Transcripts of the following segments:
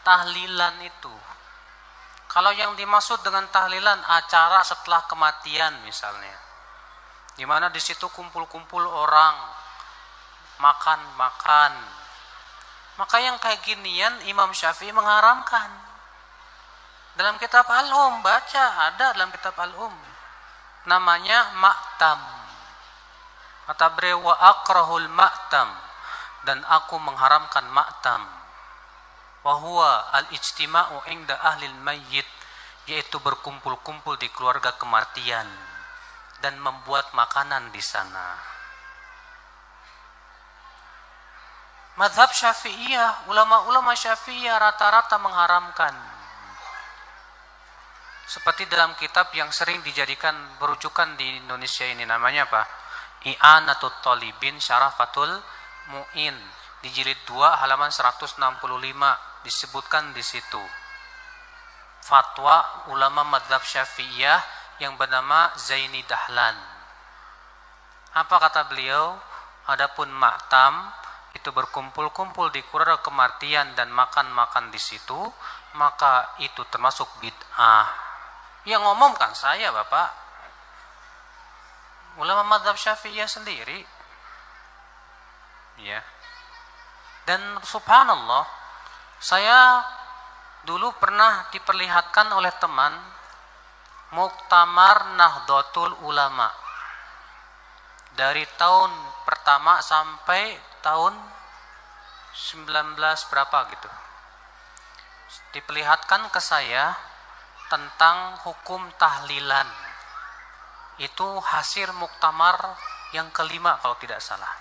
Tahlilan itu, kalau yang dimaksud dengan tahlilan acara setelah kematian misalnya, di mana di situ kumpul-kumpul orang makan-makan, maka yang kayak ginian Imam Syafi'i mengharamkan. Dalam kitab Al-Um, baca, ada dalam kitab Al-Um, namanya ma'tam. Kata beliau, wa akrahul ma'tam, dan aku mengharamkan ma'tam. Wa huwa al-ijtima'u inda ahlil mayyit, yaitu berkumpul-kumpul di keluarga kematian dan membuat makanan di sana. Mazhab Syafi'iyah, ulama-ulama Syafi'iyah rata-rata mengharamkan. Seperti dalam kitab yang sering dijadikan berujukan di Indonesia ini, namanya apa? I'anatut Talibin Syarafatul Mu'in, di jilid 2 halaman 165 disebutkan di situ fatwa ulama mazhab Syafi'iyah yang bernama Zaini Dahlan. Apa kata beliau? Adapun ma'tam itu berkumpul-kumpul di keluarga kematian dan makan-makan di situ, maka itu termasuk bid'ah. Yang ngomong kan saya, Bapak, ulama mazhab Syafi'iyah sendiri, ya. Dan subhanallah, saya dulu pernah diperlihatkan oleh teman Muktamar Nahdlatul Ulama dari tahun pertama sampai tahun 19 berapa gitu. Diperlihatkan ke saya tentang hukum tahlilan. Itu hasil muktamar yang kelima kalau tidak salah.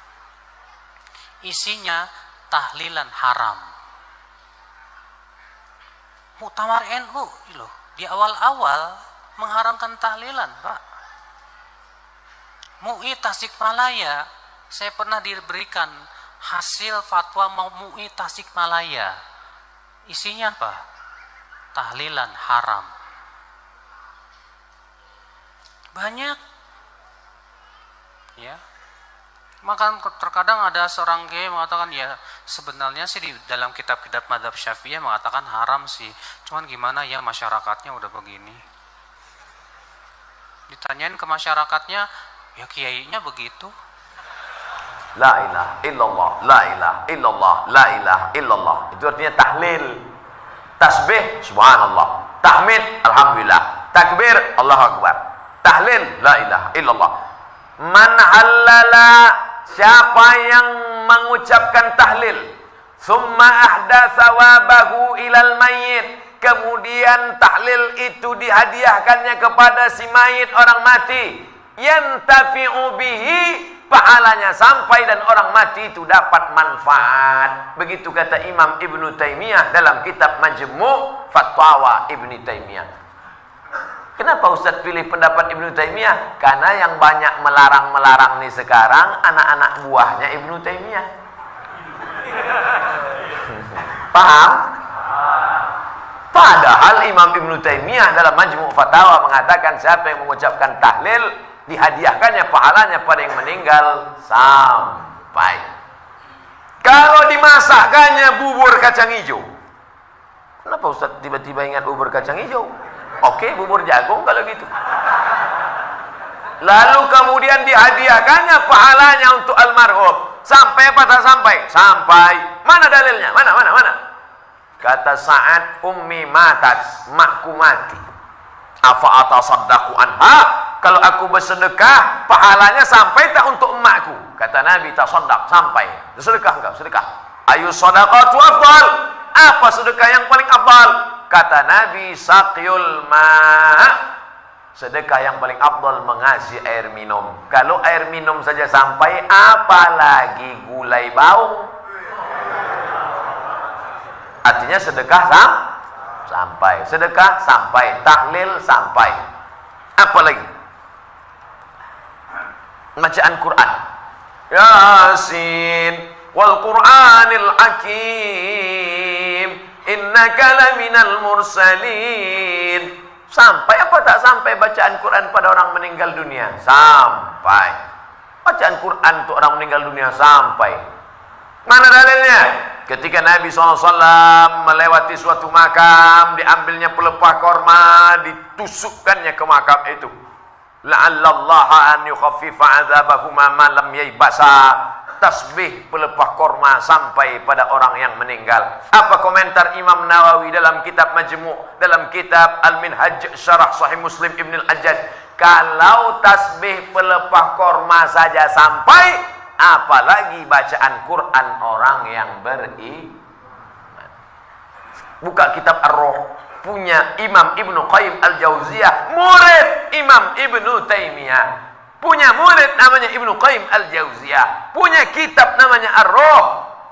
Isinya tahlilan haram. Muktamar NU loh, di awal-awal mengharamkan tahlilan, Pak. MUI Tasikmalaya, saya pernah diberikan hasil fatwa MUI Tasikmalaya. Isinya apa? Tahlilan haram. Banyak, ya. Maka terkadang ada seorang kiai mengatakan, ya sebenarnya sih di dalam kitab-kitab mazhab Syafi'iyah mengatakan haram sih, cuman gimana ya masyarakatnya udah begini. Ditanyain ke masyarakatnya, ya kiainya begitu. La ilaha illallah, la ilaha illallah, la ilaha illallah. Itu artinya tahlil. Tasbih subhanallah, tahmid alhamdulillah, takbir Allahu akbar, tahlil la ilaha illallah. Man halala, siapa yang mengucapkan tahlil, summa ahdatsa wabahu ilal mayyit, kemudian tahlil itu dihadiahkannya kepada si mayit, orang mati, yantafi'u bihi, pahalanya sampai dan orang mati itu dapat manfaat. Begitu kata Imam Ibnu Taimiyah dalam kitab Majmu' Fatawa Ibnu Taimiyah. Kenapa Ustaz pilih pendapat Ibnu Taimiyah? Karena yang banyak melarang-melarang nih sekarang anak-anak buahnya Ibnu Taimiyah. Paham? Padahal Imam Ibnu Taimiyah dalam Majmu' Fatawa mengatakan siapa yang mengucapkan tahlil dihadiahkannya pahalanya pada yang meninggal sampai. Kalau dimasakkannya bubur kacang hijau. Kenapa Ustaz tiba-tiba ingat bubur kacang hijau? Oke, bubur jagung kalau gitu. Lalu kemudian dihadiahkannya pahalanya untuk almarhum. Sampai apa tak sampai? Sampai. Mana dalilnya? Mana? Kata Sa'ad, ummi matat, makku mati. Afa atasaddaqu anha? Kalau aku bersedekah, pahalanya sampai tak untuk emakku? Kata Nabi, tasaddaq, sampai. Sedekah enggak? Sedekah. Ayu sadaqatu afdal? Apa sedekah yang paling afdal? Kata Nabi, saqyul ma', sedekah yang paling afdal mengasih air minum. Kalau air minum saja sampai, apalagi gulai bau. Artinya sedekah sampai, sedekah sampai, tahlil sampai. Apa lagi? Bacaan Quran. Yasin wal Qur'anil Hakim, innaka laminal mursalin. Sampai apa tak sampai bacaan Quran pada orang meninggal dunia? Sampai. Bacaan Quran untuk orang meninggal dunia sampai. Mana dalilnya? Ketika Nabi SAW melewati suatu makam, diambilnya pelepah korma, ditusukkannya ke makam itu. La'allallaha an yukhaffifa 'adzabahuma ma lam yaybasa. Tasbih pelepah korma sampai pada orang yang meninggal. Apa komentar Imam Nawawi dalam kitab Majmu', dalam kitab Al-Minhaj Syarah Sahih Muslim Ibn Al-Ajjaj? Kalau tasbih pelepah korma saja sampai, apalagi bacaan Quran orang yang beriman. Buka kitab Ar-Ruh, punya Imam Ibnu Qayyim Al-Jauziyah, murid Imam Ibnu Taimiyah. Punya murid namanya Ibnu Qayyim Al-Jauziyah, punya kitab namanya Ar-Ruh.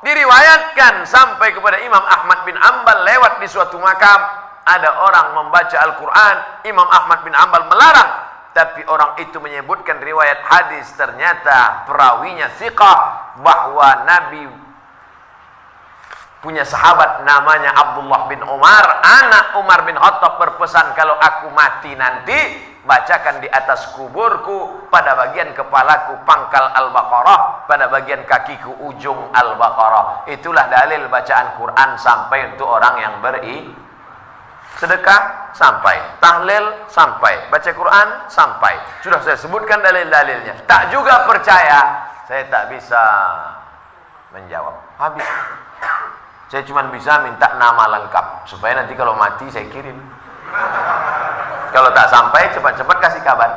Diriwayatkan sampai kepada Imam Ahmad bin Ambal lewat di suatu makam, ada orang membaca Al-Quran. Imam Ahmad bin Ambal melarang, tapi orang itu menyebutkan riwayat hadis, ternyata perawinya thiqah, bahwa Nabi punya sahabat namanya Abdullah bin Umar, anak Umar bin Khattab, berpesan, kalau aku mati nanti, bacakan di atas kuburku, pada bagian kepalaku pangkal Al-Baqarah, pada bagian kakiku ujung Al-Baqarah. Itulah dalil bacaan Quran sampai untuk orang yang sedekah sampai, tahlil sampai, baca Quran sampai. Sudah saya sebutkan dalil-dalilnya. Tak juga percaya, saya tak bisa menjawab. Habis. Saya cuma bisa minta nama lengkap supaya nanti kalau mati saya kirim. Kalau tak sampai, cepat-cepat kasih kabar.